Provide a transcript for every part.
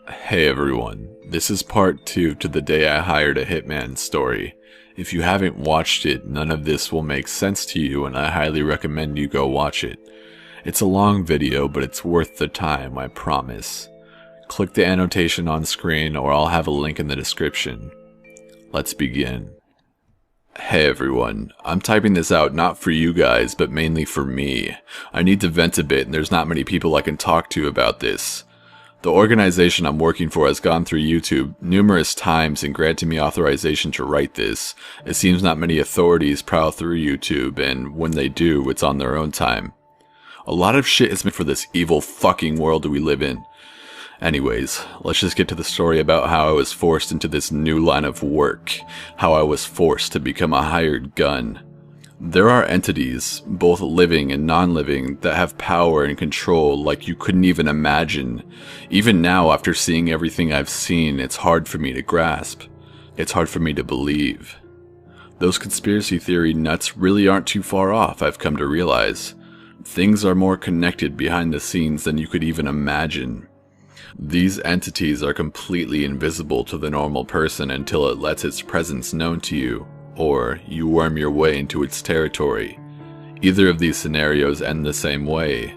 Hey everyone, this is part 2 to the day I hired a Hitman story. If you haven't watched it, none of this will make sense to you and I highly recommend you go watch it. It's a long video, but it's worth the time, I promise. Click the annotation on screen or I'll have a link in the description. Let's begin. Hey everyone, I'm typing this out not for you guys, but mainly for me. I need to vent a bit and there's not many people I can talk to about this. The organization I'm working for has gone through YouTube numerous times and granted me authorization to write this. It seems not many authorities prowl through YouTube, and when they do, it's on their own time. A lot of shit is meant for this evil fucking world we live in. Anyways, let's just get to the story about how I was forced into this new line of work. How I was forced to become a hired gun. There are entities, both living and non-living, that have power and control like you couldn't even imagine. Even now, after seeing everything I've seen, it's hard for me to grasp. It's hard for me to believe. Those conspiracy theory nuts really aren't too far off, I've come to realize. Things are more connected behind the scenes than you could even imagine. These entities are completely invisible to the normal person until it lets its presence known to you, or you worm your way into its territory. Either of these scenarios end the same way.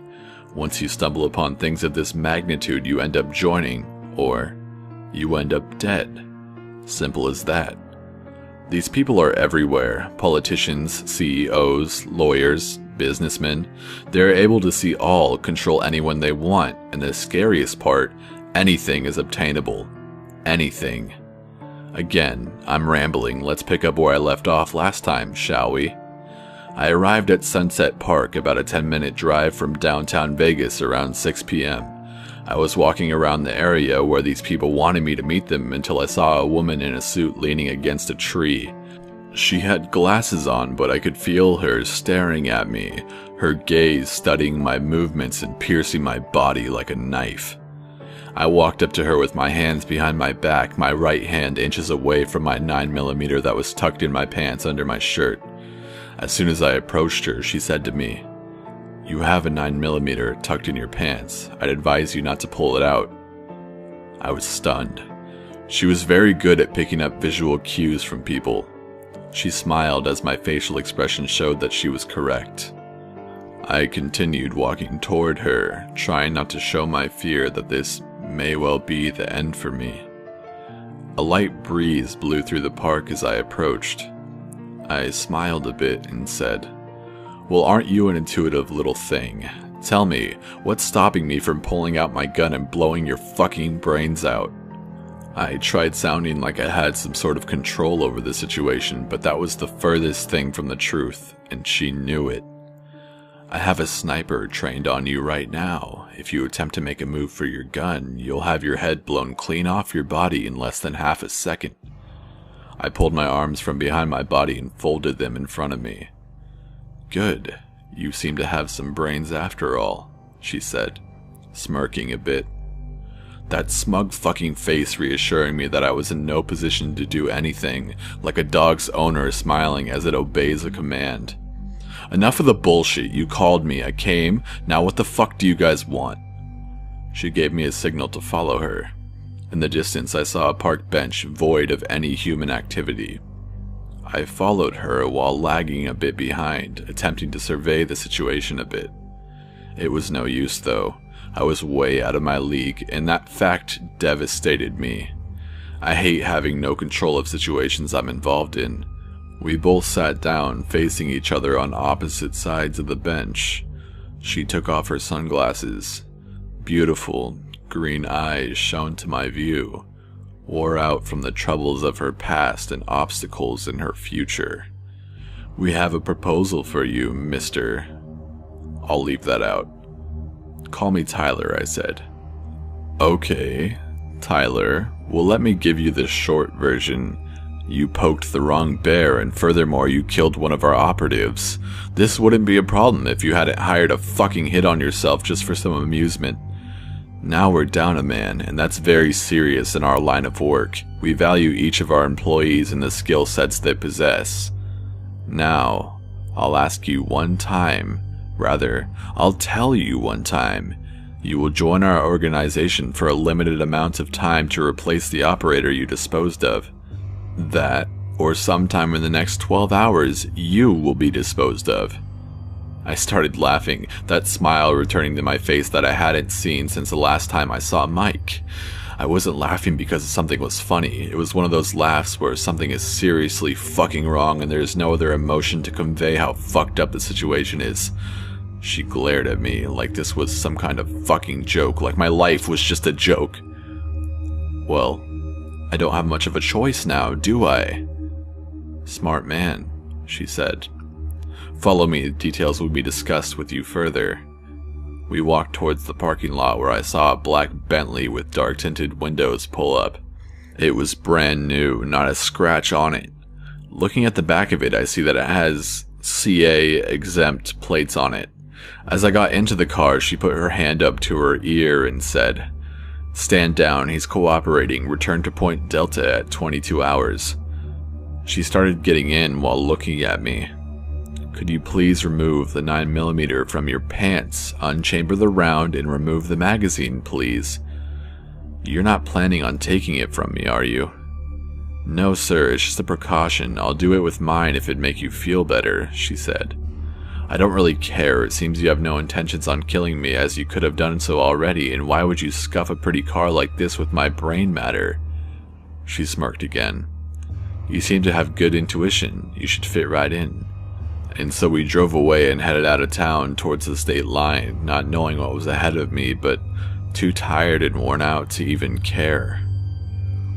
Once you stumble upon things of this magnitude, you end up joining, or you end up dead. Simple as that. These people are everywhere. Politicians, CEOs, lawyers, businessmen. They're able to see all, control anyone they want, and the scariest part, anything is obtainable. Anything. Again, I'm rambling. Let's pick up where I left off last time, shall we? I arrived at Sunset Park, about a 10-minute drive from downtown Vegas, around 6 p.m. I was walking around the area where these people wanted me to meet them until I saw a woman in a suit leaning against a tree. She had glasses on, but I could feel her staring at me, her gaze studying my movements and piercing my body like a knife. I walked up to her with my hands behind my back, my right hand inches away from my 9mm that was tucked in my pants under my shirt. As soon as I approached her, she said to me, "You have a 9mm tucked in your pants. I'd advise you not to pull it out." I was stunned. She was very good at picking up visual cues from people. She smiled as my facial expression showed that she was correct. I continued walking toward her, trying not to show my fear that this may well be the end for me. A light breeze blew through the park as I approached. I smiled a bit and said, "Well, aren't you an intuitive little thing? Tell me, what's stopping me from pulling out my gun and blowing your fucking brains out?" I tried sounding like I had some sort of control over the situation, but that was the furthest thing from the truth, and she knew it. "I have a sniper trained on you right now. If you attempt to make a move for your gun, you'll have your head blown clean off your body in less than half a second." I pulled my arms from behind my body and folded them in front of me. "Good. You seem to have some brains after all," she said, smirking a bit. That smug fucking face reassuring me that I was in no position to do anything, like a dog's owner smiling as it obeys a command. "Enough of the bullshit. You called me, I came, now what the fuck do you guys want?" She gave me a signal to follow her. In the distance I saw a park bench void of any human activity. I followed her while lagging a bit behind, attempting to survey the situation a bit. It was no use though. I was way out of my league, and that fact devastated me. I hate having no control of situations I'm involved in. We both sat down, facing each other on opposite sides of the bench. She took off her sunglasses. Beautiful, green eyes shone to my view, wore out from the troubles of her past and obstacles in her future. "We have a proposal for you, mister." I'll leave that out. "Call me Tyler," I said. "Okay, Tyler. Well, let me give you the short version. You poked the wrong bear, and furthermore, you killed one of our operatives. This wouldn't be a problem if you hadn't hired a fucking hit on yourself just for some amusement. Now we're down a man, and that's very serious in our line of work. We value each of our employees and the skill sets they possess. Now, I'll ask you one time, rather, I'll tell you one time. You will join our organization for a limited amount of time to replace the operator you disposed of. That, or sometime in the next 12 hours, you will be disposed of. I started laughing, that smile returning to my face that I hadn't seen since the last time I saw Mike. I wasn't laughing because something was funny. It was one of those laughs where something is seriously fucking wrong and there's no other emotion to convey how fucked up the situation is. She glared at me like this was some kind of fucking joke, like my life was just a joke. Well, I don't have much of a choice now, do I? Smart man, she said. Follow me, details will be discussed with you further. We walked towards the parking lot where I saw a black Bentley with dark-tinted windows pull up. It was brand new, not a scratch on it. Looking at the back of it, I see that it has CA exempt plates on it. As I got into the car, she put her hand up to her ear and said, "Stand down, he's cooperating. Return to Point Delta at 22 hours. She started getting in while looking at me. "Could you please remove the 9mm from your pants, unchamber the round, and remove the magazine, please? You're not planning on taking it from me, are you?" "No, sir, it's just a precaution. I'll do it with mine if it'd make you feel better," she said. "I don't really care. It seems you have no intentions on killing me, as you could have done so already, and why would you scuff a pretty car like this with my brain matter?" She smirked again. "You seem to have good intuition. You should fit right in." And so we drove away and headed out of town towards the state line, not knowing what was ahead of me, but too tired and worn out to even care.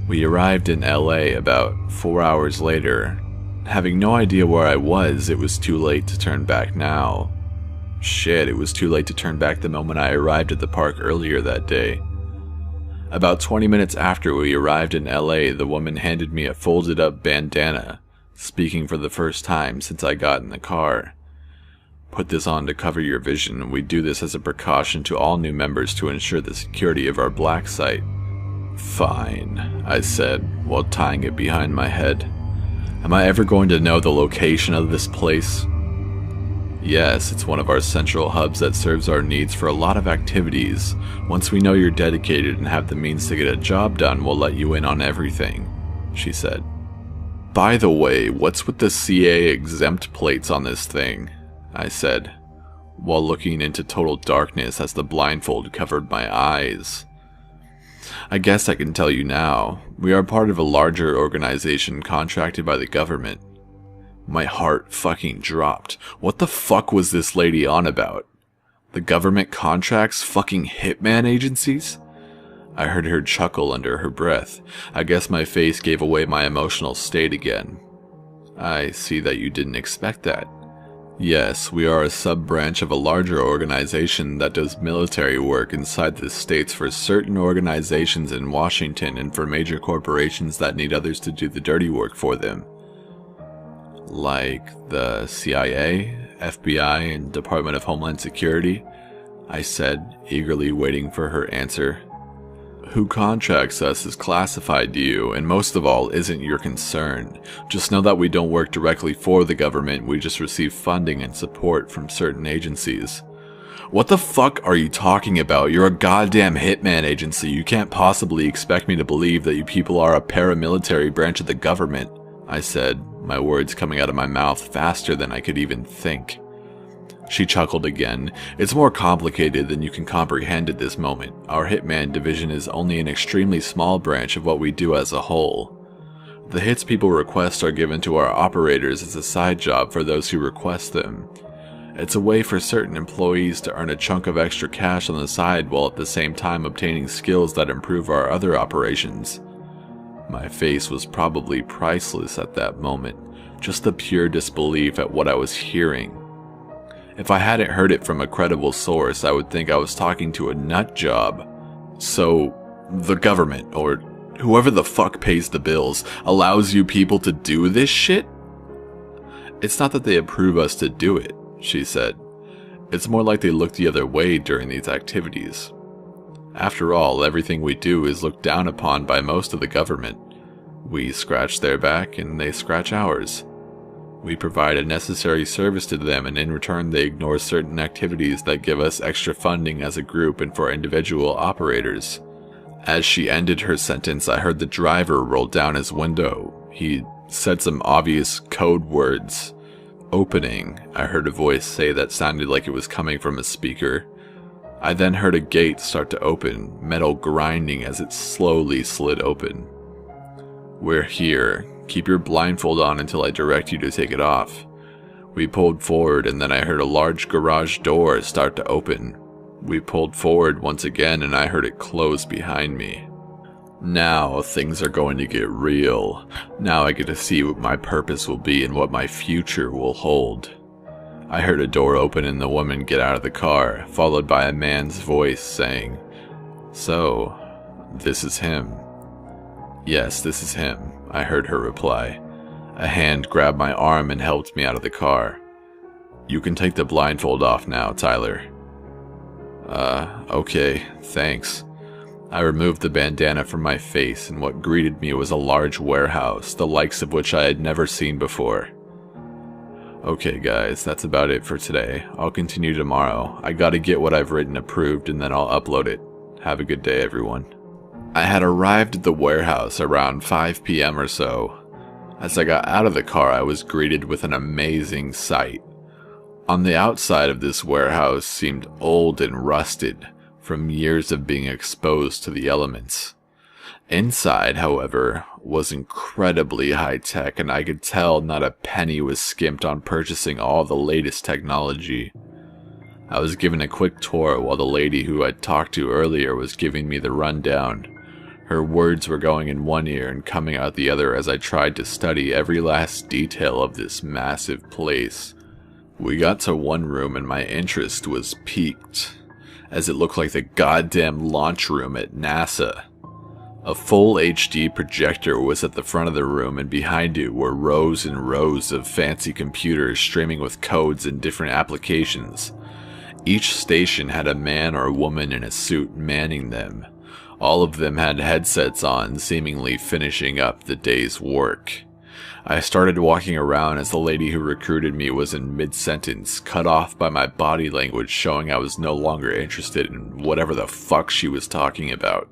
We arrived in LA about 4 hours later. Having no idea where I was, it was too late to turn back now. Shit, it was too late to turn back the moment I arrived at the park earlier that day. About 20 minutes after we arrived in LA, the woman handed me a folded up bandana, speaking for the first time since I got in the car. "Put this on to cover your vision. We do this as a precaution to all new members to ensure the security of our black site." "Fine," I said, while tying it behind my head. "Am I ever going to know the location of this place?" "Yes, it's one of our central hubs that serves our needs for a lot of activities. Once we know you're dedicated and have the means to get a job done, we'll let you in on everything," she said. "By the way, what's with the CA exempt plates on this thing?" I said, while looking into total darkness as the blindfold covered my eyes. "I guess I can tell you now. We are part of a larger organization contracted by the government." My heart fucking dropped. What the fuck was this lady on about? The government contracts fucking Hitman agencies? I heard her chuckle under her breath. I guess my face gave away my emotional state again. "I see that you didn't expect that." "Yes, we are a sub-branch of a larger organization that does military work inside the states for certain organizations in Washington and for major corporations that need others to do the dirty work for them." "Like the CIA, FBI, and Department of Homeland Security?" I said, eagerly waiting for her answer. "Who contracts us is classified to you, and most of all, isn't your concern. Just know that we don't work directly for the government, we just receive funding and support from certain agencies." "What the fuck are you talking about? You're a goddamn Hitman agency. You can't possibly expect me to believe that you people are a paramilitary branch of the government," I said, my words coming out of my mouth faster than I could even think. She chuckled again. "It's more complicated than you can comprehend at this moment. Our Hitman division is only an extremely small branch of what we do as a whole. The hits people request are given to our operators as a side job for those who request them. It's a way for certain employees to earn a chunk of extra cash on the side while at the same time obtaining skills that improve our other operations." My face was probably priceless at that moment, just the pure disbelief at what I was hearing. If I hadn't heard it from a credible source, I would think I was talking to a nut job. So, the government, or whoever the fuck pays the bills, allows you people to do this shit? "It's not that they approve us to do it," she said. "It's more like they look the other way during these activities. After all, everything we do is looked down upon by most of the government. We scratch their back and they scratch ours. We provide a necessary service to them, and in return they ignore certain activities that give us extra funding as a group and for individual operators. As she ended her sentence, I heard the driver roll down his window. He said some obvious code words. Opening, I heard a voice say that sounded like it was coming from a speaker. I then heard a gate start to open, metal grinding as it slowly slid open. We're here. Keep your blindfold on until I direct you to take it off. We pulled forward, and then I heard a large garage door start to open. We pulled forward once again, and I heard it close behind me. Now things are going to get real. Now I get to see what my purpose will be and what my future will hold. I heard a door open and the woman get out of the car, followed by a man's voice saying, "So, this is him." "Yes, this is him," I heard her reply. A hand grabbed my arm and helped me out of the car. "You can take the blindfold off now, Tyler." Okay, thanks." I removed the bandana from my face, and what greeted me was a large warehouse, the likes of which I had never seen before. "Okay guys, that's about it for today. I'll continue tomorrow. I gotta get what I've written approved and then I'll upload it. Have a good day, everyone." I had arrived at the warehouse around 5 p.m. or so. As I got out of the car, I was greeted with an amazing sight. On the outside of this warehouse seemed old and rusted from years of being exposed to the elements. Inside, however, was incredibly high-tech, and I could tell not a penny was skimped on purchasing all the latest technology. I was given a quick tour while the lady who I'd talked to earlier was giving me the rundown. Her words were going in one ear and coming out the other as I tried to study every last detail of this massive place. We got to one room and my interest was piqued, as it looked like the goddamn launch room at NASA. A full HD projector was at the front of the room, and behind it were rows and rows of fancy computers streaming with codes and different applications. Each station had a man or a woman in a suit manning them. All of them had headsets on, seemingly finishing up the day's work. I started walking around as the lady who recruited me was in mid-sentence, cut off by my body language showing I was no longer interested in whatever the fuck she was talking about.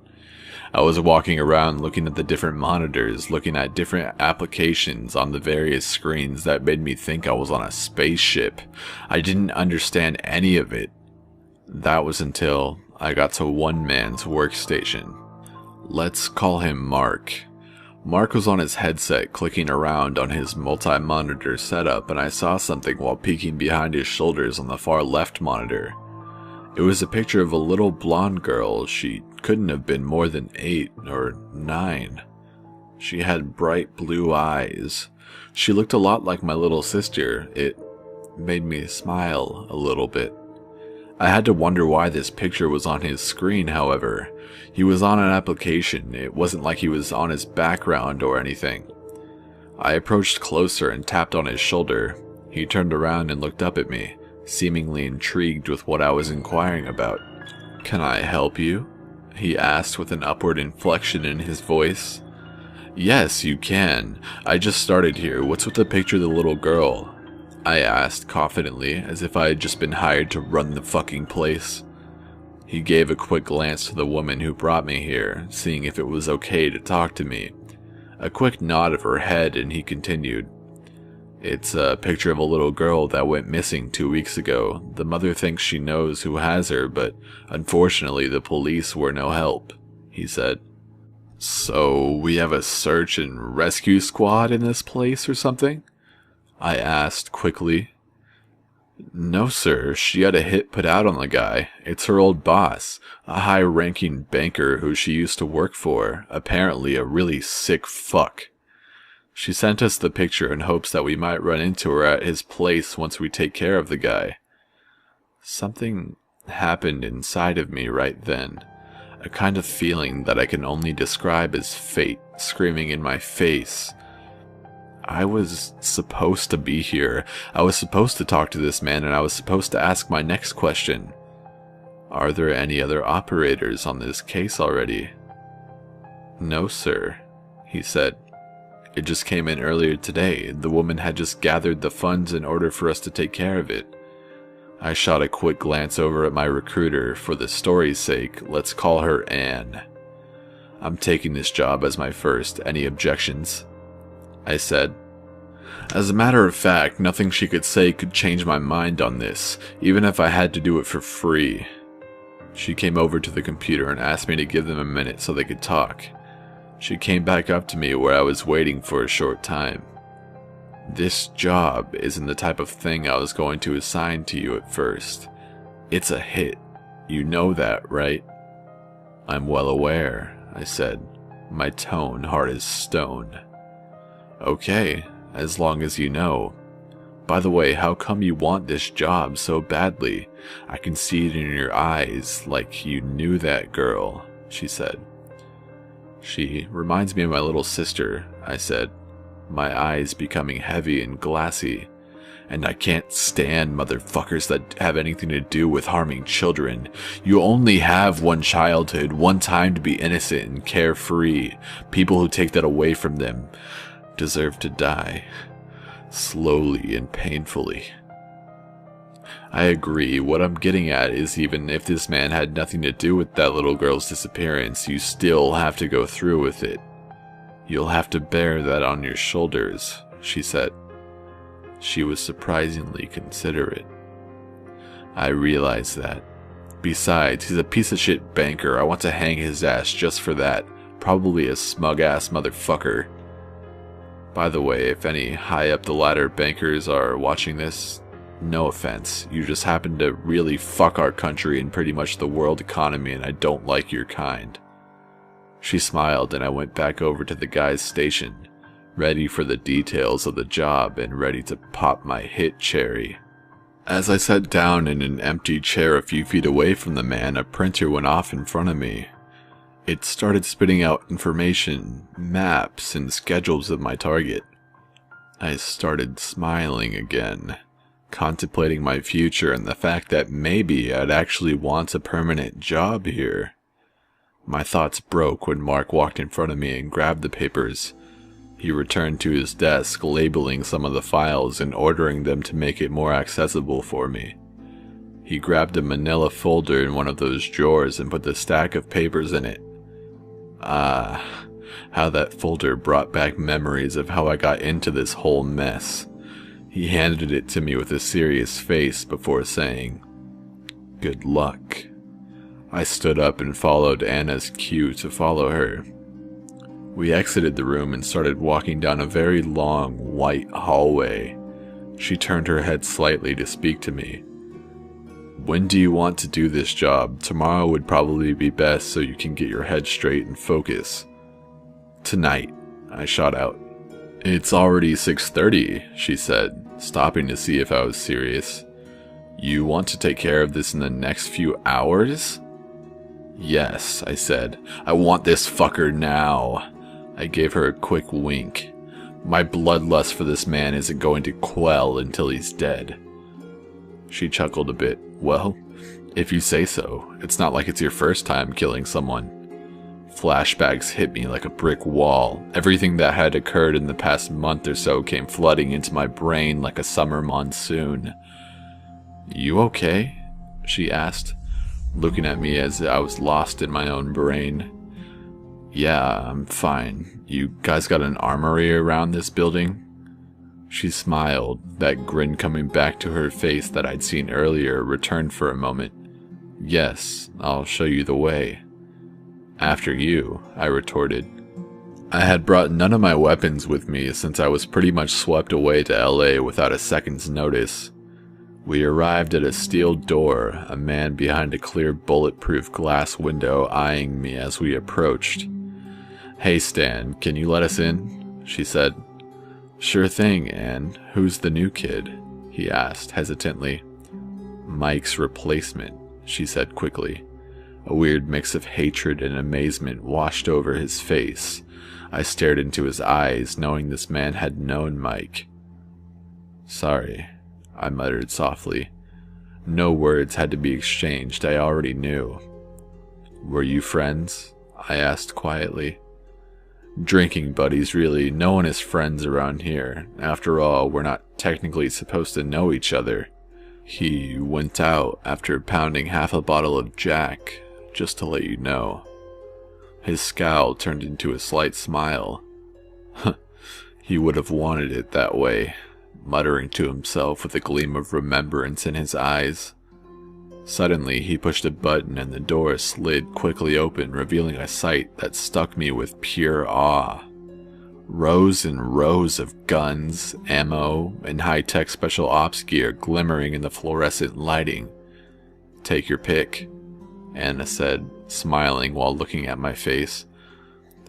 I was walking around looking at the different monitors, looking at different applications on the various screens that made me think I was on a spaceship. I didn't understand any of it. That was until I got to one man's workstation. Let's call him Mark. Mark was on his headset clicking around on his multi-monitor setup, and I saw something while peeking behind his shoulders on the far left monitor. It was a picture of a little blonde girl. She couldn't have been more than 8 or 9. She had bright blue eyes. She looked a lot like my little sister. It made me smile a little bit. I had to wonder why this picture was on his screen, however. He was on an application. It wasn't like he was on his background or anything. I approached closer and tapped on his shoulder. He turned around and looked up at me, seemingly intrigued with what I was inquiring about. "Can I help you?" he asked with an upward inflection in his voice. "Yes, you can. I just started here. What's with the picture of the little girl?" I asked confidently, as if I had just been hired to run the fucking place. He gave a quick glance to the woman who brought me here, seeing if it was okay to talk to me. A quick nod of her head, and he continued. "It's a picture of a little girl that went missing 2 weeks ago. The mother thinks she knows who has her, but unfortunately the police were no help," he said. "So we have a search and rescue squad in this place or something?" I asked quickly. "No, sir. She had a hit put out on the guy. It's her old boss, a high-ranking banker who she used to work for, apparently a really sick fuck. She sent us the picture in hopes that we might run into her at his place once we take care of the guy." Something happened inside of me right then, a kind of feeling that I can only describe as fate screaming in my face. I was supposed to be here. I was supposed to talk to this man, and I was supposed to ask my next question. Are there any other operators on this case already? "No, sir," he said. It just came in earlier today. The woman had just gathered the funds in order for us to take care of it. I shot a quick glance over at my recruiter. For the story's sake, let's call her Anne. I'm taking this job as my first. Any objections? I said. As a matter of fact, nothing she could say could change my mind on this, even if I had to do it for free. She came over to the computer and asked me to give them a minute so they could talk. She came back up to me where I was waiting for a short time. This job isn't the type of thing I was going to assign to you at first. It's a hit. You know that, right? I'm well aware, I said, my tone hard as stone. Okay, as long as you know. By the way, how come you want this job so badly? I can see it in your eyes, like you knew that girl, she said. She reminds me of my little sister, I said, my eyes becoming heavy and glassy. And I can't stand motherfuckers that have anything to do with harming children. You only have one childhood, one time to be innocent and carefree. People who take that away from them deserve to die, slowly and painfully. I agree. What I'm getting at is even if this man had nothing to do with that little girl's disappearance, you still have to go through with it. You'll have to bear that on your shoulders, she said. She was surprisingly considerate. I realized that. Besides, he's a piece of shit banker. I want to hang his ass just for that. Probably a smug-ass motherfucker. By the way, if any high-up-the-ladder bankers are watching this, no offense. You just happen to really fuck our country and pretty much the world economy, and I don't like your kind. She smiled, and I went back over to the guy's station, ready for the details of the job and ready to pop my hit cherry. As I sat down in an empty chair a few feet away from the man, a printer went off in front of me. It started spitting out information, maps, and schedules of my target. I started smiling again, contemplating my future and the fact that maybe I'd actually want a permanent job here. My thoughts broke when Mark walked in front of me and grabbed the papers. He returned to his desk, labeling some of the files and ordering them to make it more accessible for me. He grabbed a manila folder in one of those drawers and put the stack of papers in it. How that folder brought back memories of how I got into this whole mess. He handed it to me with a serious face before saying, "Good luck." I stood up and followed Anna's cue to follow her. We exited the room and started walking down a very long, white hallway. She turned her head slightly to speak to me. "When do you want to do this job? Tomorrow would probably be best so you can get your head straight and focus." "Tonight," I shot out. "It's already 6:30, she said, stopping to see if I was serious. "You want to take care of this in the next few hours?" "Yes," I said. "I want this fucker now." I gave her a quick wink. My bloodlust for this man isn't going to quell until he's dead. She chuckled a bit. "Well, if you say so. It's not like it's your first time killing someone." Flashbacks hit me like a brick wall. Everything that had occurred in the past month or so came flooding into my brain like a summer monsoon. "You okay?" she asked, looking at me as I was lost in my own brain. "Yeah, I'm fine. You guys got an armory around this building?" She smiled, that grin coming back to her face that I'd seen earlier returned for a moment. "Yes, I'll show you the way." "After you," I retorted. I had brought none of my weapons with me since I was pretty much swept away to LA without a second's notice. We arrived at a steel door, a man behind a clear bulletproof glass window eyeing me as we approached. "Hey Stan, can you let us in?" she said. "Sure thing, Anne. Who's the new kid?" he asked hesitantly. "Mike's replacement," she said quickly. A weird mix of hatred and amazement washed over his face. I stared into his eyes, knowing this man had known Mike. "Sorry," I muttered softly. No words had to be exchanged, I already knew. "Were you friends?" I asked quietly. Drinking buddies, really. No one is friends around here. After all, we're not technically supposed to know each other. He went out after pounding half a bottle of Jack, just to let you know. His scowl turned into a slight smile. He would have wanted it that way, muttering to himself with a gleam of remembrance in his eyes. Suddenly, he pushed a button and the door slid quickly open, revealing a sight that struck me with pure awe. Rows and rows of guns, ammo, and high-tech special ops gear glimmering in the fluorescent lighting. "Take your pick," Anna said, smiling while looking at my face.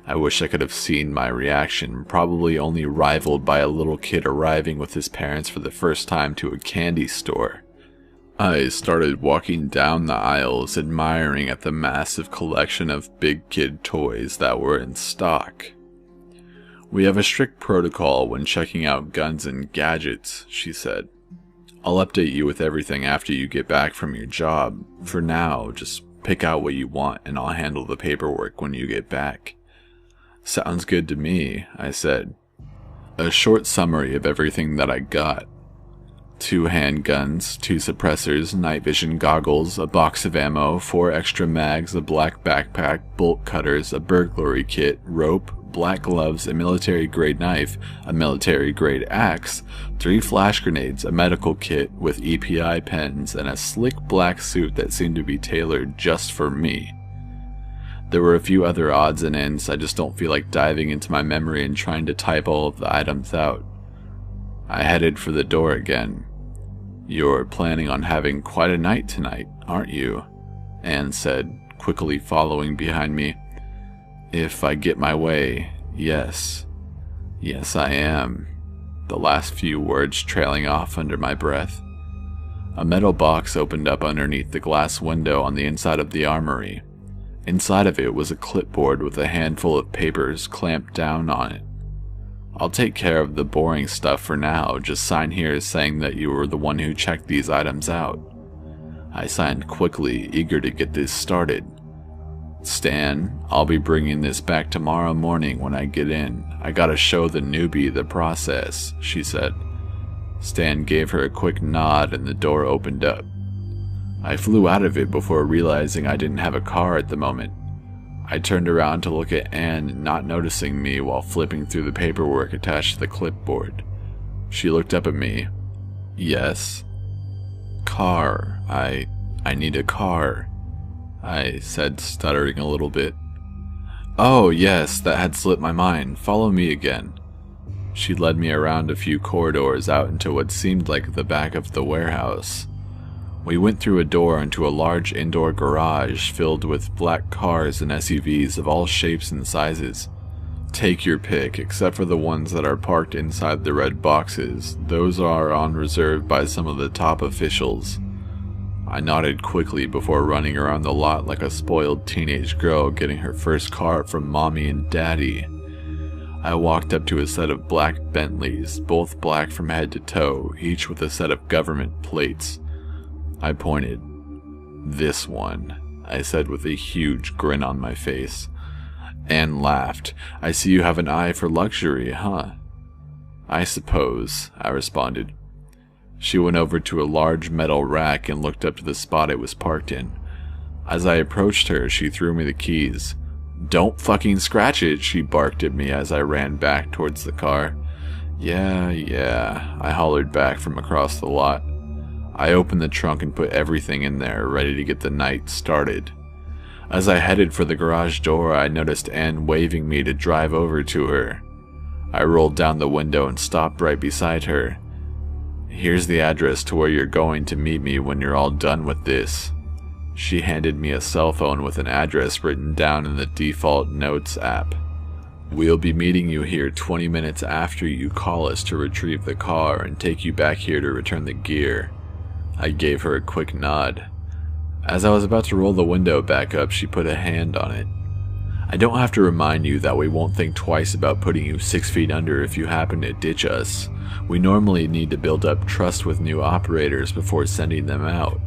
I wish I could have seen my reaction, probably only rivaled by a little kid arriving with his parents for the first time to a candy store. I started walking down the aisles, admiring at the massive collection of big kid toys that were in stock. "We have a strict protocol when checking out guns and gadgets," she said. "I'll update you with everything after you get back from your job. For now, just pick out what you want and I'll handle the paperwork when you get back." "Sounds good to me," I said. A short summary of everything that I got. 2 handguns, 2 suppressors, night vision goggles, a box of ammo, 4 extra mags, a black backpack, bolt cutters, a burglary kit, rope, black gloves, a military-grade knife, a military-grade axe, 3 flash grenades, a medical kit with EPI pens, and a slick black suit that seemed to be tailored just for me. There were a few other odds and ends. I just don't feel like diving into my memory and trying to type all of the items out. I headed for the door again. "You're planning on having quite a night tonight, aren't you?" Anne said, quickly following behind me. "If I get my way, yes. Yes, I am." The last few words trailing off under my breath. A metal box opened up underneath the glass window on the inside of the armory. Inside of it was a clipboard with a handful of papers clamped down on it. "I'll take care of the boring stuff for now. Just sign here saying that you were the one who checked these items out." I signed quickly, eager to get this started. "Stan, I'll be bringing this back tomorrow morning when I get in. I gotta show the newbie the process," she said. Stan gave her a quick nod and the door opened up. I flew out of it before realizing I didn't have a car at the moment. I turned around to look at Anne, not noticing me while flipping through the paperwork attached to the clipboard. She looked up at me. "Yes?" "Car. I need a car," I said, stuttering a little bit. "Oh, yes, that had slipped my mind. Follow me again." She led me around a few corridors out into what seemed like the back of the warehouse. We went through a door into a large indoor garage filled with black cars and SUVs of all shapes and sizes. "Take your pick, except for the ones that are parked inside the red boxes. Those are on reserve by some of the top officials." I nodded quickly before running around the lot like a spoiled teenage girl getting her first car from mommy and daddy. I walked up to a set of black Bentleys, both black from head to toe, each with a set of government plates. I pointed. "This one," I said with a huge grin on my face. Anne laughed. "I see you have an eye for luxury, huh?" "I suppose," I responded. She went over to a large metal rack and looked up to the spot it was parked in. As I approached her, she threw me the keys. "Don't fucking scratch it," she barked at me as I ran back towards the car. Yeah, I hollered back from across the lot. I opened the trunk and put everything in there, ready to get the night started. As I headed for the garage door, I noticed Anne waving me to drive over to her. I rolled down the window and stopped right beside her. "Here's the address to where you're going to meet me when you're all done with this." She handed me a cell phone with an address written down in the default notes app. "We'll be meeting you here 20 minutes after you call us to retrieve the car and take you back here to return the gear." I gave her a quick nod. As I was about to roll the window back up, she put a hand on it. "I don't have to remind you that we won't think twice about putting you 6 feet under if you happen to ditch us. We normally need to build up trust with new operators before sending them out.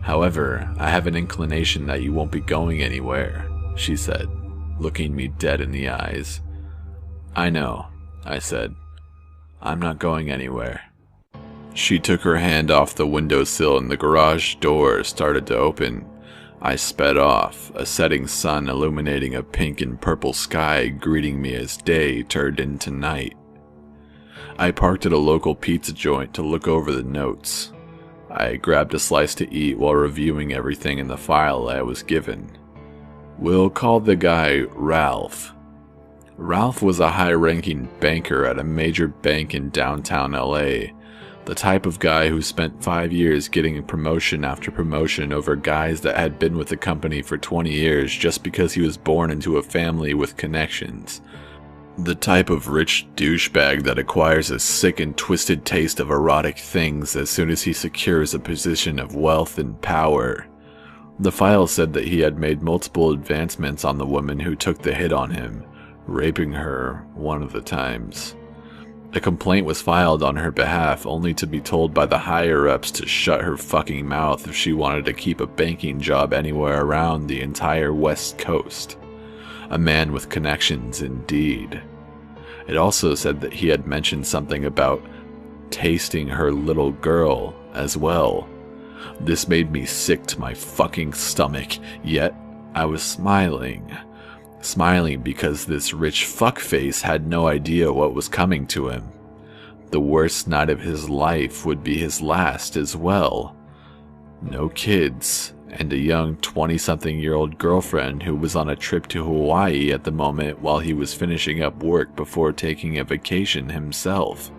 However, I have an inclination that you won't be going anywhere," she said, looking me dead in the eyes. I know, I said. I'm not going anywhere. She took her hand off the windowsill and the garage door started to open. I sped off, a setting sun illuminating a pink and purple sky greeting me as day turned into night. I parked at a local pizza joint to look over the notes. I grabbed a slice to eat while reviewing everything in the file I was given. We'll call the guy Ralph. Ralph was a high-ranking banker at a major bank in downtown LA, the type of guy who spent 5 years getting promotion after promotion over guys that had been with the company for 20 years just because he was born into a family with connections. The type of rich douchebag that acquires a sick and twisted taste of erotic things as soon as he secures a position of wealth and power. The file said that he had made multiple advancements on the woman who took the hit on him, raping her one of the times. A complaint was filed on her behalf only to be told by the higher-ups to shut her fucking mouth if she wanted to keep a banking job anywhere around the entire West Coast. A man with connections indeed. It also said that he had mentioned something about tasting her little girl as well. This made me sick to my fucking stomach, yet I was smiling. Smiling because this rich fuckface had no idea what was coming to him. The worst night of his life would be his last as well. No kids, and a young 20-something-year-old girlfriend who was on a trip to Hawaii at the moment while he was finishing up work before taking a vacation himself.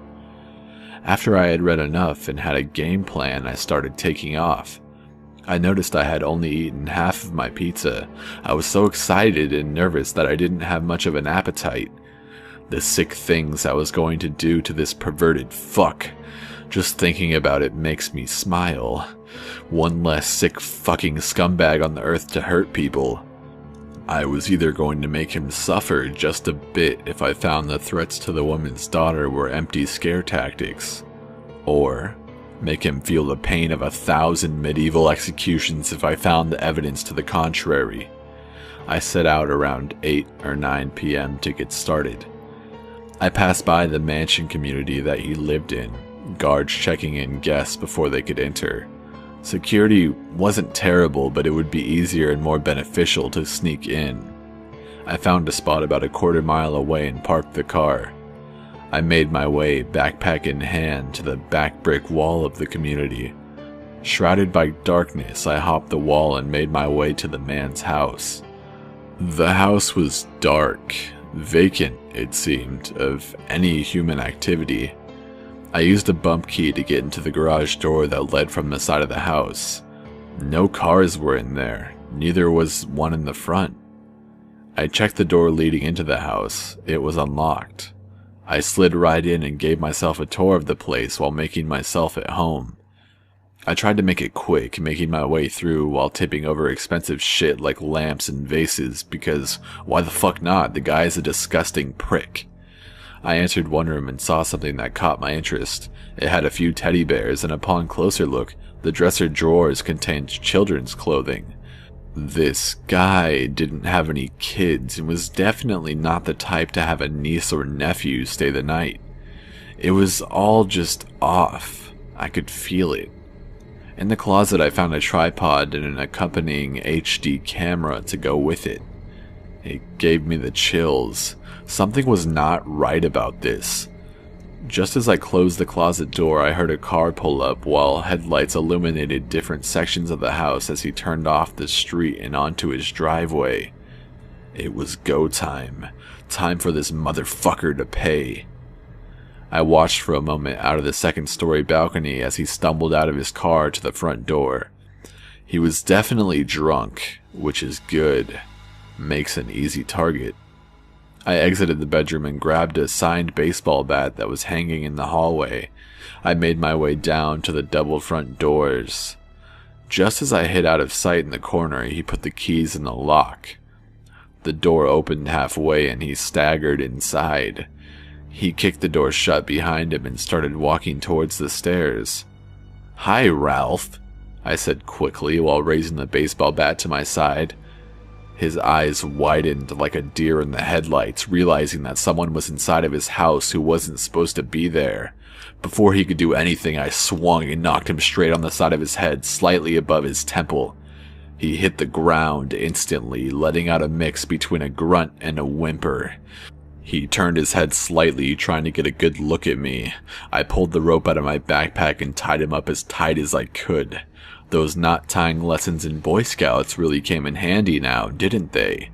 After I had read enough and had a game plan, I started taking off. I noticed I had only eaten half of my pizza. I was so excited and nervous that I didn't have much of an appetite. The sick things I was going to do to this perverted fuck. Just thinking about it makes me smile. One less sick fucking scumbag on the earth to hurt people. I was either going to make him suffer just a bit if I found the threats to the woman's daughter were empty scare tactics, or make him feel the pain of 1,000 medieval executions if I found the evidence to the contrary. I set out around 8 or 9 p.m. to get started. I passed by the mansion community that he lived in, guards checking in guests before they could enter. Security wasn't terrible, but it would be easier and more beneficial to sneak in. I found a spot about a quarter mile away and parked the car. I made my way, backpack in hand, to the back brick wall of the community. Shrouded by darkness, I hopped the wall and made my way to the man's house. The house was dark, vacant, it seemed, of any human activity. I used a bump key to get into the garage door that led from the side of the house. No cars were in there, neither was one in the front. I checked the door leading into the house. It was unlocked. I slid right in and gave myself a tour of the place while making myself at home. I tried to make it quick, making my way through while tipping over expensive shit like lamps and vases, because why the fuck not? The guy is a disgusting prick. I entered one room and saw something that caught my interest. It had a few teddy bears, and upon closer look, the dresser drawers contained children's clothing. This guy didn't have any kids and was definitely not the type to have a niece or nephew stay the night. It was all just off. I could feel it. In the closet I found a tripod and an accompanying HD camera to go with it. It gave me the chills. Something was not right about this. Just as I closed the closet door, I heard a car pull up while headlights illuminated different sections of the house as he turned off the street and onto his driveway. It was go time. Time for this motherfucker to pay. I watched for a moment out of the second-story balcony as he stumbled out of his car to the front door. He was definitely drunk, which is good. Makes an easy target. I exited the bedroom and grabbed a signed baseball bat that was hanging in the hallway. I made my way down to the double front doors. Just as I hid out of sight in the corner, he put the keys in the lock. The door opened halfway and he staggered inside. He kicked the door shut behind him and started walking towards the stairs. "Hi, Ralph," I said quickly while raising the baseball bat to my side. His eyes widened like a deer in the headlights, realizing that someone was inside of his house who wasn't supposed to be there. Before he could do anything, I swung and knocked him straight on the side of his head, slightly above his temple. He hit the ground instantly, letting out a mix between a grunt and a whimper. He turned his head slightly, trying to get a good look at me. I pulled the rope out of my backpack and tied him up as tight as I could. Those knot tying lessons in Boy Scouts really came in handy now, didn't they?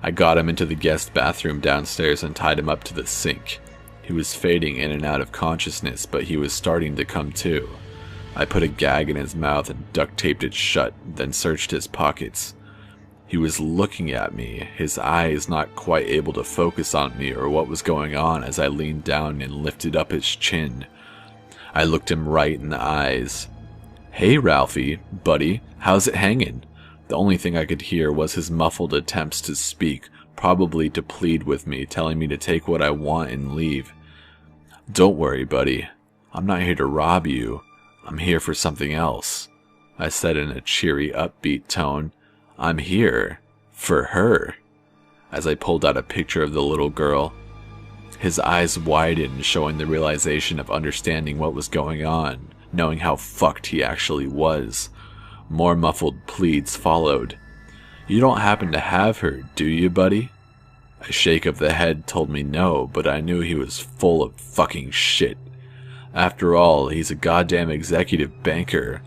I got him into the guest bathroom downstairs and tied him up to the sink. He was fading in and out of consciousness, but he was starting to come to. I put a gag in his mouth and duct taped it shut, then searched his pockets. He was looking at me, his eyes not quite able to focus on me or what was going on as I leaned down and lifted up his chin. I looked him right in the eyes. "Hey Ralphie, buddy, how's it hanging?" The only thing I could hear was his muffled attempts to speak, probably to plead with me, telling me to take what I want and leave. "Don't worry, buddy. I'm not here to rob you. I'm here for something else," I said in a cheery, upbeat tone. "I'm here for her," as I pulled out a picture of the little girl. His eyes widened, showing the realization of understanding what was going on, knowing how fucked he actually was. More muffled pleads followed. "You don't happen to have her, do you, buddy?" A shake of the head told me no, but I knew he was full of fucking shit. After all, he's a goddamn executive banker.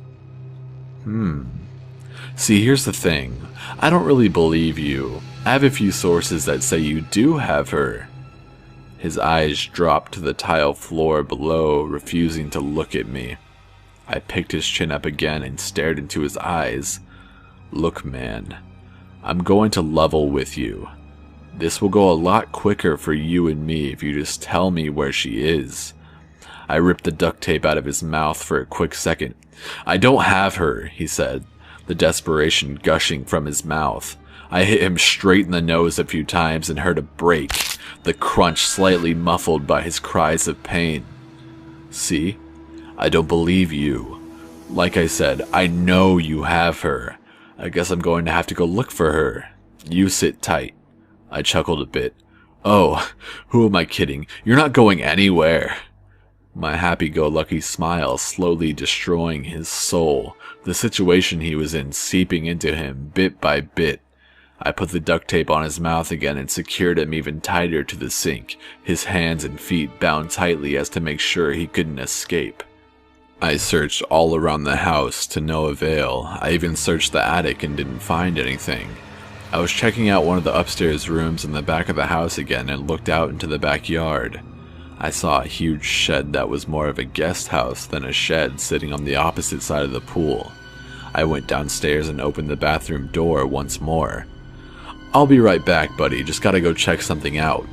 See, here's the thing. I don't really believe you. I have a few sources that say you do have her. His eyes dropped to the tile floor below, refusing to look at me. I picked his chin up again and stared into his eyes. "Look, man, I'm going to level with you. This will go a lot quicker for you and me if you just tell me where she is." I ripped the duct tape out of his mouth for a quick second. "I don't have her," he said, the desperation gushing from his mouth. I hit him straight in the nose a few times and heard a break, the crunch slightly muffled by his cries of pain. "See? I don't believe you. Like I said, I know you have her. I guess I'm going to have to go look for her. You sit tight." I chuckled a bit. "Oh, who am I kidding? You're not going anywhere." My happy-go-lucky smile slowly destroying his soul, the situation he was in seeping into him bit by bit. I put the duct tape on his mouth again and secured him even tighter to the sink, his hands and feet bound tightly as to make sure he couldn't escape. I searched all around the house to no avail. I even searched the attic and didn't find anything. I was checking out one of the upstairs rooms in the back of the house again and looked out into the backyard. I saw a huge shed that was more of a guest house than a shed sitting on the opposite side of the pool. I went downstairs and opened the bathroom door once more. "I'll be right back, buddy, just gotta go check something out,"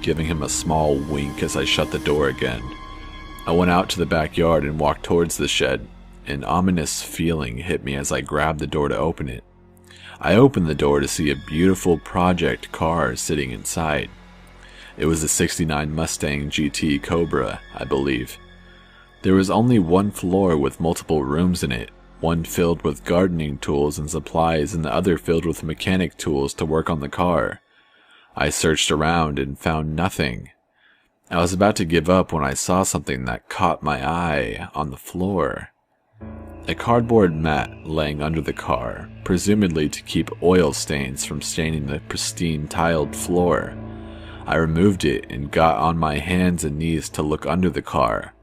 giving him a small wink as I shut the door again. I went out to the backyard and walked towards the shed. An ominous feeling hit me as I grabbed the door to open it. I opened the door to see a beautiful project car sitting inside. It was a '69 Mustang GT Cobra, I believe. There was only one floor with multiple rooms in it, one filled with gardening tools and supplies and the other filled with mechanic tools to work on the car. I searched around and found nothing. I was about to give up when I saw something that caught my eye on the floor. A cardboard mat laying under the car, presumably to keep oil stains from staining the pristine tiled floor. I removed it and got on my hands and knees to look under the car.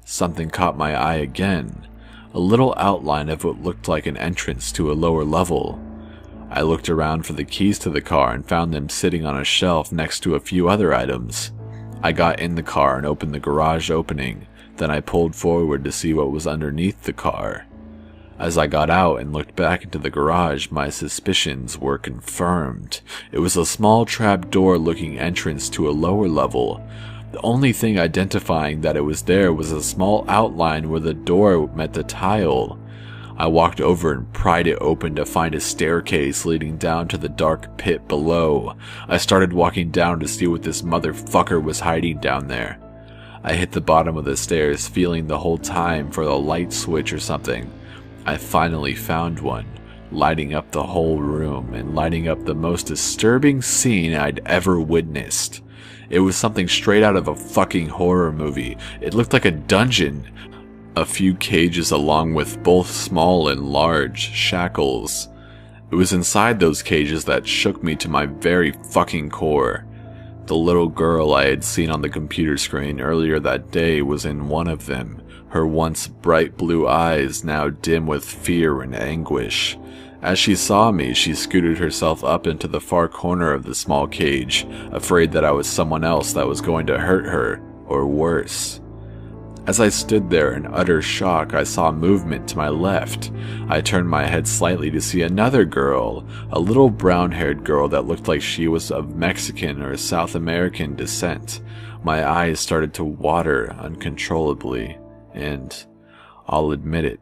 Something caught my eye again, a little outline of what looked like an entrance to a lower level. I looked around for the keys to the car and found them sitting on a shelf next to a few other items. I got in the car and opened the garage opening, then I pulled forward to see what was underneath the car. As I got out and looked back into the garage, my suspicions were confirmed. It was a small trapdoor-looking entrance to a lower level. The only thing identifying that it was there was a small outline where the door met the tile. I walked over and pried it open to find a staircase leading down to the dark pit below. I started walking down to see what this motherfucker was hiding down there. I hit the bottom of the stairs, feeling the whole time for a light switch or something. I finally found one. lighting up the whole room and lighting up the most disturbing scene I'd ever witnessed. It was something straight out of a fucking horror movie. It looked like a dungeon. A few cages along with both small and large shackles. It was inside those cages that shook me to my very fucking core. The little girl I had seen on the computer screen earlier that day was in one of them, her once bright blue eyes now dim with fear and anguish. As she saw me, she scooted herself up into the far corner of the small cage, afraid that I was someone else that was going to hurt her, or worse. As I stood there in utter shock, I saw movement to my left. I turned my head slightly to see another girl, a little brown-haired girl that looked like she was of Mexican or South American descent. My eyes started to water uncontrollably, and, I'll admit it,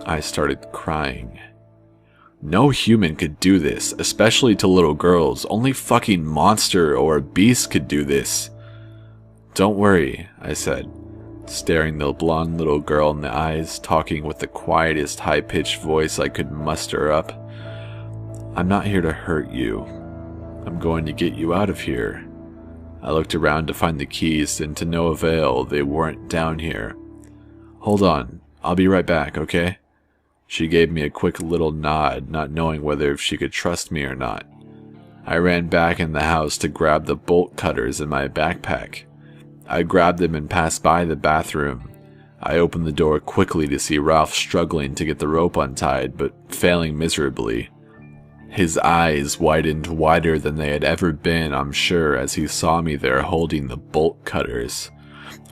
I started crying. No human could do this, especially to little girls. Only fucking monster or a beast could do this. "Don't worry," I said, staring the blonde little girl in the eyes, talking with the quietest high-pitched voice I could muster up. "I'm not here to hurt you. I'm going to get you out of here." I looked around to find the keys, and to no avail, they weren't down here. "Hold on, I'll be right back, okay?" She gave me a quick little nod, not knowing whether she could trust me or not. I ran back in the house to grab the bolt cutters in my backpack. I grabbed them and passed by the bathroom. I opened the door quickly to see Ralph struggling to get the rope untied, but failing miserably. His eyes widened wider than they had ever been, I'm sure, as he saw me there holding the bolt cutters.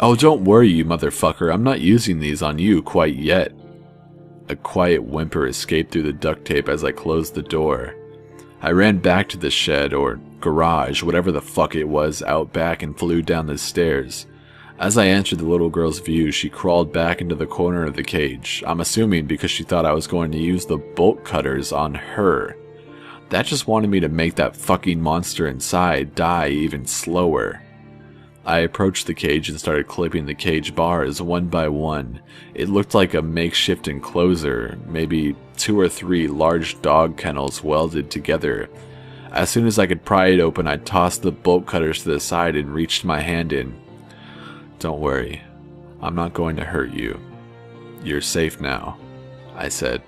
"Oh, don't worry, you motherfucker, I'm not using these on you quite yet." A quiet whimper escaped through the duct tape as I closed the door. I ran back to the shed, or garage, whatever the fuck it was, out back and flew down the stairs. As I entered the little girl's view, she crawled back into the corner of the cage, I'm assuming because she thought I was going to use the bolt cutters on her. That just wanted me to make that fucking monster inside die even slower. I approached the cage and started clipping the cage bars one by one. It looked like a makeshift enclosure, maybe 2 or 3 large dog kennels welded together. As soon as I could pry it open, I tossed the bolt cutters to the side and reached my hand in. "Don't worry, I'm not going to hurt you. You're safe now," I said,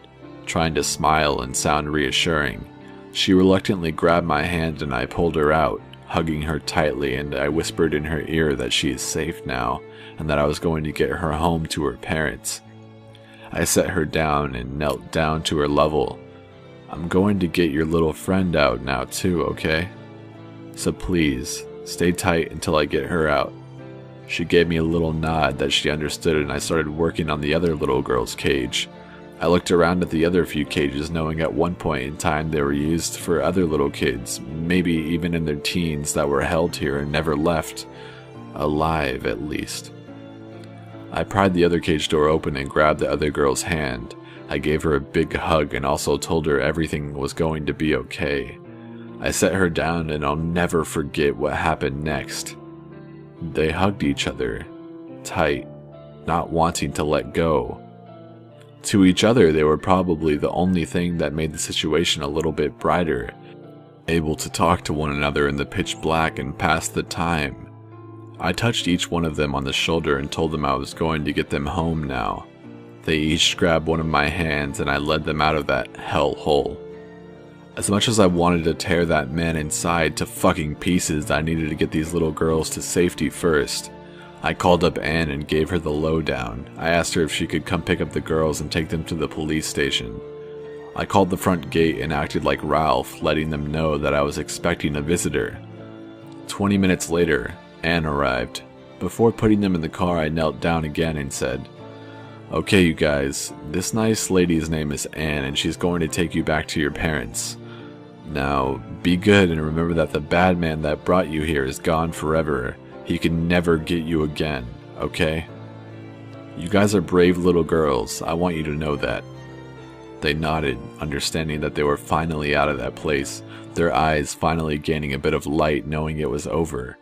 trying to smile and sound reassuring. She reluctantly grabbed my hand and I pulled her out, hugging her tightly, and I whispered in her ear that she is safe now, and that I was going to get her home to her parents. I set her down and knelt down to her level. "I'm going to get your little friend out now too, okay? So please, stay tight until I get her out." She gave me a little nod that she understood, and I started working on the other little girl's cage. I looked around at the other few cages, knowing at one point in time they were used for other little kids, maybe even in their teens, that were held here and never left. Alive, at least. I pried the other cage door open and grabbed the other girl's hand. I gave her a big hug and also told her everything was going to be okay. I set her down, and I'll never forget what happened next. They hugged each other, tight, not wanting to let go. To each other, they were probably the only thing that made the situation a little bit brighter, able to talk to one another in the pitch black and pass the time. I touched each one of them on the shoulder and told them I was going to get them home now. They each grabbed one of my hands and I led them out of that hell hole. As much as I wanted to tear that man inside to fucking pieces, I needed to get these little girls to safety first. I called up Anne and gave her the lowdown. I asked her if she could come pick up the girls and take them to the police station. I called the front gate and acted like Ralph, letting them know that I was expecting a visitor. 20 minutes later, Anne arrived. Before putting them in the car, I knelt down again and said, "Okay, you guys, this nice lady's name is Anne and she's going to take you back to your parents. Now, be good and remember that the bad man that brought you here is gone forever. He can never get you again, okay? You guys are brave little girls, I want you to know that." They nodded, understanding that they were finally out of that place, their eyes finally gaining a bit of light knowing it was over.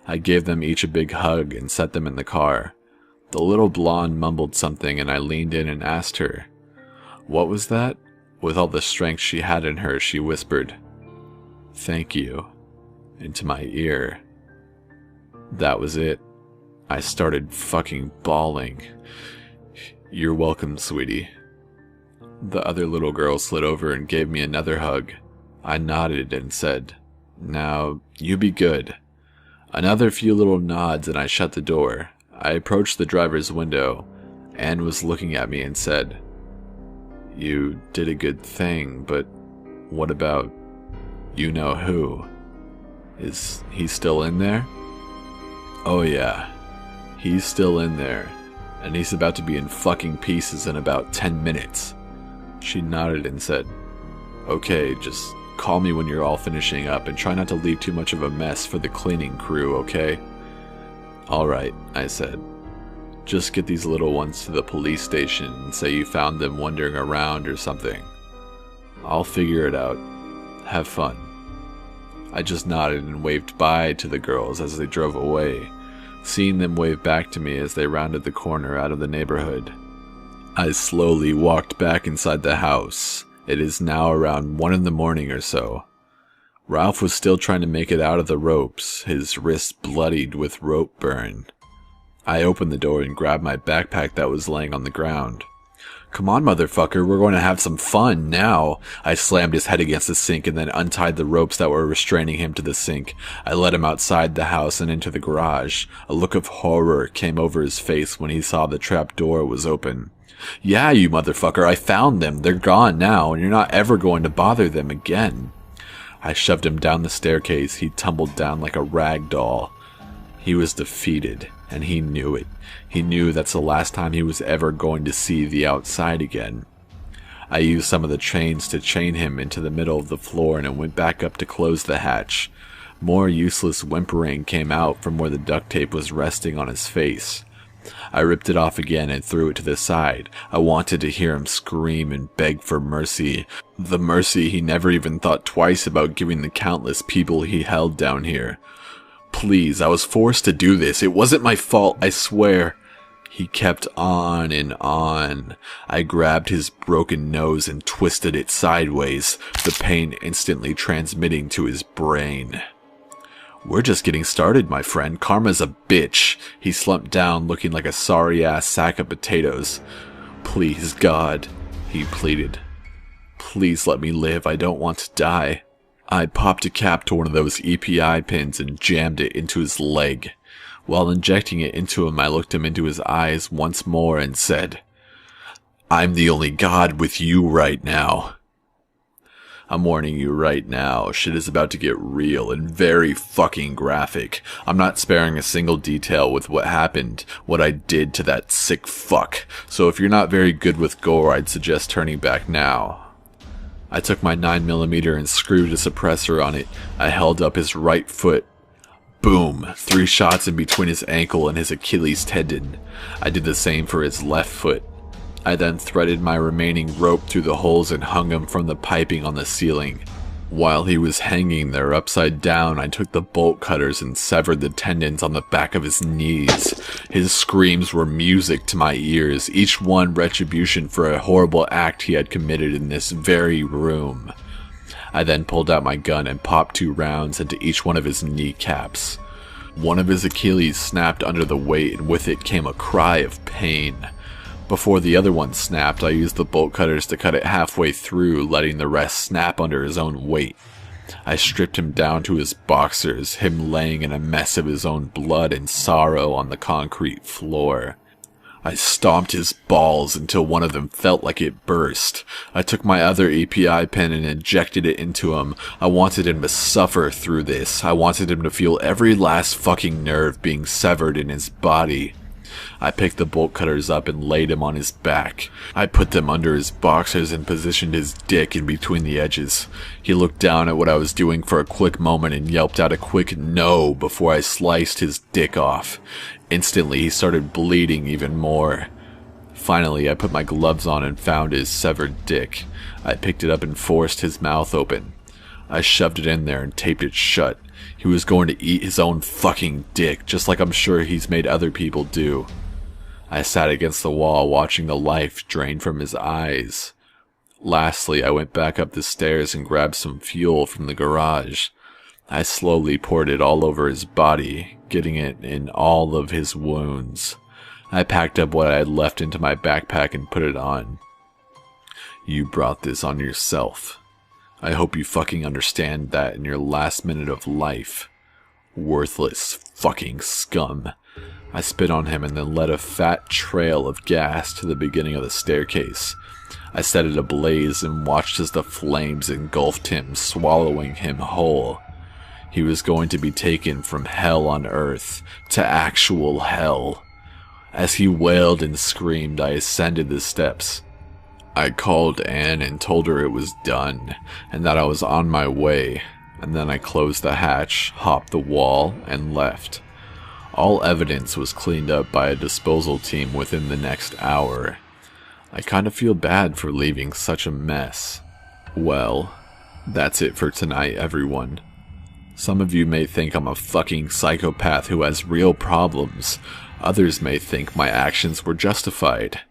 I gave them each a big hug and set them in the car. The little blonde mumbled something and I leaned in and asked her, "What was that? With all the strength she had in her, she whispered, "Thank you," into my ear. That was it. I started fucking bawling. "You're welcome, sweetie." The other little girl slid over and gave me another hug. I nodded and said, "Now, you be good." Another few little nods and I shut the door. I approached the driver's window. Anne was looking at me and said, "You did a good thing, but what about you-know-who? Is he still in there?" "Oh yeah, he's still in there, and he's about to be in fucking pieces in about 10 minutes. She nodded and said, "Okay, just call me when you're all finishing up and try not to leave too much of a mess for the cleaning crew, okay?" "Alright," I said. "Just get these little ones to the police station and say you found them wandering around or something. I'll figure it out. Have fun." I just nodded and waved bye to the girls as they drove away, seeing them wave back to me as they rounded the corner out of the neighborhood. I slowly walked back inside the house. It is now around 1 in the morning or so. Ralph was still trying to make it out of the ropes, his wrists bloodied with rope burn. I opened the door and grabbed my backpack that was laying on the ground. "Come on, motherfucker, we're going to have some fun now." I slammed his head against the sink and then untied the ropes that were restraining him to the sink. I led him outside the house and into the garage. A look of horror came over his face when he saw the trap door was open. "Yeah, you motherfucker, I found them. They're gone now, and you're not ever going to bother them again." I shoved him down the staircase. He tumbled down like a rag doll. He was defeated, and he knew it. He knew that's the last time he was ever going to see the outside again. I used some of the chains to chain him into the middle of the floor and went back up to close the hatch. More useless whimpering came out from where the duct tape was resting on his face. I ripped it off again and threw it to the side. I wanted to hear him scream and beg for mercy. The mercy he never even thought twice about giving the countless people he held down here. "Please, I was forced to do this. It wasn't my fault, I swear." He kept on and on. I grabbed his broken nose and twisted it sideways, the pain instantly transmitting to his brain. "We're just getting started, my friend. Karma's a bitch." He slumped down, looking like a sorry-ass sack of potatoes. "Please, God," he pleaded. "Please let me live. I don't want to die." I popped a cap to one of those EPI pins and jammed it into his leg. While injecting it into him, I looked him into his eyes once more and said, "I'm the only God with you right now." I'm warning you right now, shit is about to get real and very fucking graphic. I'm not sparing a single detail with what happened, what I did to that sick fuck. So if you're not very good with gore, I'd suggest turning back now. I took my 9mm and screwed a suppressor on it. I held up his right foot. Boom! 3 shots in between his ankle and his Achilles tendon. I did the same for his left foot. I then threaded my remaining rope through the holes and hung him from the piping on the ceiling. While he was hanging there upside down, I took the bolt cutters and severed the tendons on the back of his knees. His screams were music to my ears, each one retribution for a horrible act he had committed in this very room. I then pulled out my gun and popped 2 rounds into each one of his kneecaps. One of his Achilles snapped under the weight, and with it came a cry of pain. Before the other one snapped, I used the bolt cutters to cut it halfway through, letting the rest snap under his own weight. I stripped him down to his boxers, him laying in a mess of his own blood and sorrow on the concrete floor. I stomped his balls until one of them felt like it burst. I took my other API pen and injected it into him. I wanted him to suffer through this. I wanted him to feel every last fucking nerve being severed in his body. I picked the bolt cutters up and laid him on his back. I put them under his boxers and positioned his dick in between the edges. He looked down at what I was doing for a quick moment and yelped out a quick no before I sliced his dick off. Instantly, he started bleeding even more. Finally, I put my gloves on and found his severed dick. I picked it up and forced his mouth open. I shoved it in there and taped it shut. He was going to eat his own fucking dick, just like I'm sure he's made other people do. I sat against the wall watching the life drain from his eyes. Lastly, I went back up the stairs and grabbed some fuel from the garage. I slowly poured it all over his body, getting it in all of his wounds. I packed up what I had left into my backpack and put it on. You brought this on yourself. I hope you fucking understand that in your last minute of life. Worthless fucking scum. I spit on him and then led a fat trail of gas to the beginning of the staircase. I set it ablaze and watched as the flames engulfed him, swallowing him whole. He was going to be taken from hell on earth to actual hell. As he wailed and screamed, I ascended the steps. I called Anne and told her it was done, and that I was on my way, and then I closed the hatch, hopped the wall, and left. All evidence was cleaned up by a disposal team within the next hour. I kind of feel bad for leaving such a mess. Well, that's it for tonight, everyone. Some of you may think I'm a fucking psychopath who has real problems. Others may think my actions were justified.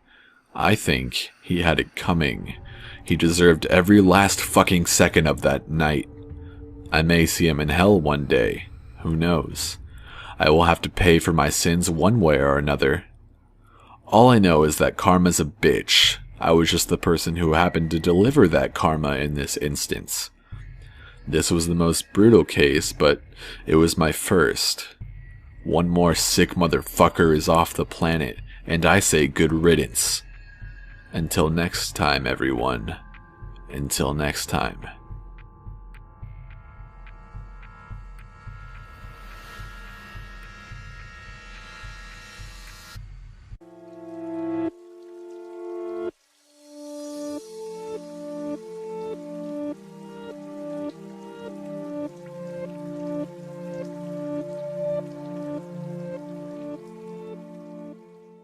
I think he had it coming. He deserved every last fucking second of that night. I may see him in hell one day. Who knows? I will have to pay for my sins one way or another. All I know is that karma's a bitch. I was just the person who happened to deliver that karma in this instance. This was the most brutal case, but it was my first. One more sick motherfucker is off the planet, and I say good riddance. Until next time, everyone. Until next time.